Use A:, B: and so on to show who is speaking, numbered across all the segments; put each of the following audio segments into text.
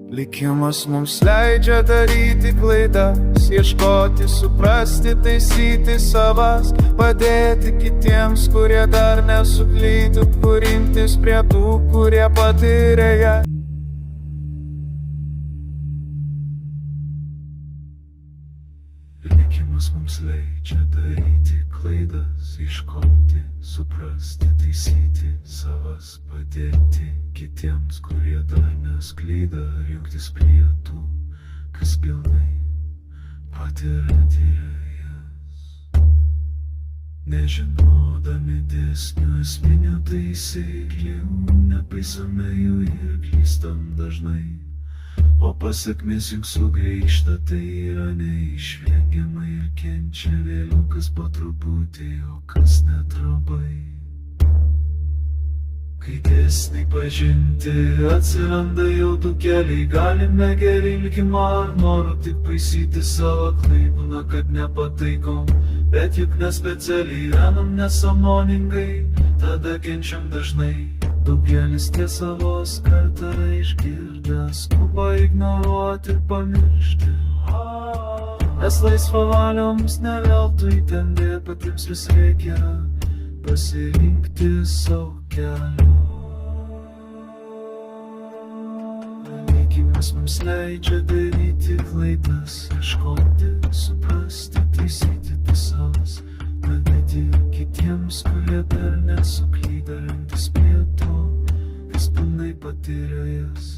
A: Likimas mums leidžia daryti klaidas, ieškoti, suprasti, taisyti savas, padėti kitiems, kurie dar nesuklydo, imtis prie tų, kurie patyrė ją. Likimas mums leidžia daryti klaidas, ieškoti, suprasti, taisyti savas, padėti kitiems, kurie dar nesklydo, jungtis prie tų, kas pilnai patyrė jas. Nežinodami dėsnių esminių taisyklių, nepaisome jų ir klystam dažnai. O pasekmės juk sugrįžta, tai yra neišvengiama ir kenčia vėliau kas po truputį, o kas net labai. Kai dėsniai pažinti atsiranda jau du keliai, galime geri likimą ar noru tik paisyti savo klaidų, kad nepataikom, bet juk nespecialiai renam nesąmoningai, tada kenčiam dažnai. Daugelis tiesa vos kartą išgirdę skuba ignoruoti ir pamiršti, nes laisva valia mums ne veltui tendė, patiems vis reikia pasirinkti savo kelią. Likimas mums leidžia daryti klaidas, ieškoti, suprasti, taisyti tiesas, padėti kitiems, kurie dar nesuklydo, imtis prie to, kas pilnai patyrė jas.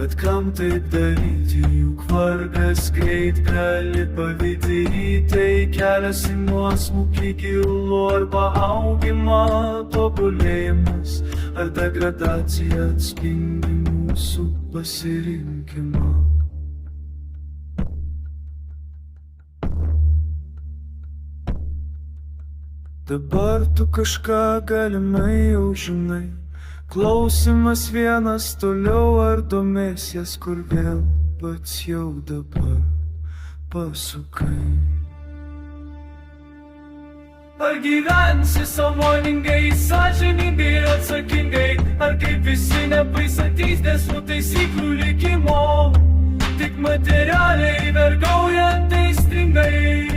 A: Bet kam taip daryti, juk vargas greit gali pavydėti, tai kelias į nuosmukį gilų arba augimą, tobulėjimas ar degradacija atspindi mūsų pasirinkimą. Dabar tu kažką galimai jau žinai, klausimas vienas toliau ar domėsies, kur vėl pats jau dabar pasukai. Ar gyvensi sąmoningai, sąžiningai ir atsakingai, ar kaip visi nepaisantys dėsnių taisyklių likimo, tik materialiai vergaujant aistringai.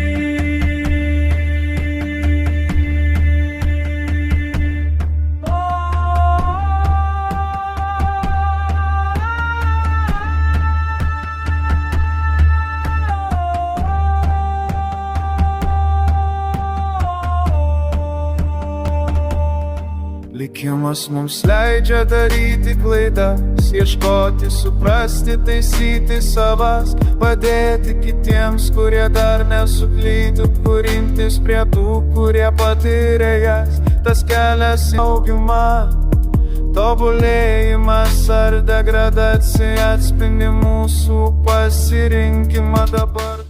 A: Likimas mums leidžia daryti klaidas, ieškoti, suprasti, taisyti savas, padėti kitiems, kurie dar nesuklydo, imtis prie tų, kurie patyrė jas. Tas kelias į augimą, tobulėjimas ar degradacija atspindi mūsų pasirinkimą dabar.